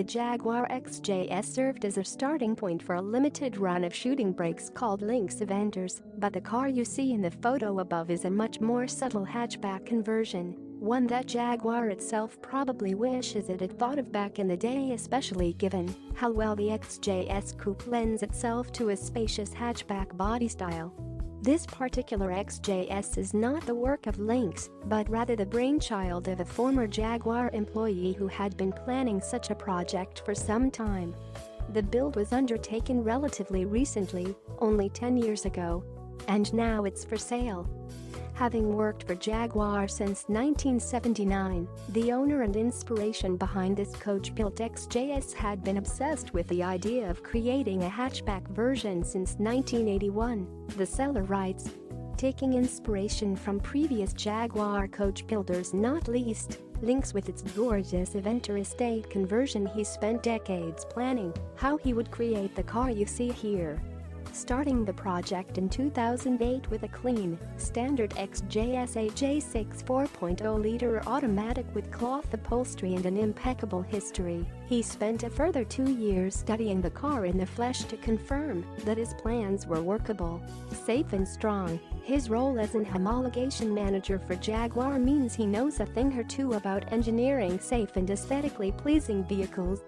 Jaguar XJS served as a starting point for a limited run of shooting breaks called Lynx Eventers, but the car you see in the photo above is a much more subtle hatchback conversion, one that Jaguar itself probably wishes it had thought of back in the day, especially given how well the XJScoupe lends itself to a spacious hatchback body style. This particular XJS is not the work of Lynx, but rather the brainchild of a former Jaguar employee who had been planning such a project for some time. The build was undertaken relatively recently, only 10 years ago. And now it's for sale. Having worked for Jaguar since 1979, the owner and inspiration behind this coach-built XJS had been obsessed with the idea of creating a hatchback version since 1981, the seller writes. Taking inspiration from previous Jaguar coach builders, not least Lynx with its gorgeous Eventer estate conversion, he spent decades planning how he would create the car you see here. Starting the project in 2008 with a clean, standard XJS AJ6 4.0-liter automatic with cloth upholstery and an impeccable history, he spent a further 2 years studying the car in the flesh to confirm that his plans were workable, safe and strong. His role as an homologation manager for Jaguar means he knows a thing or two about engineering safe and aesthetically pleasing vehicles.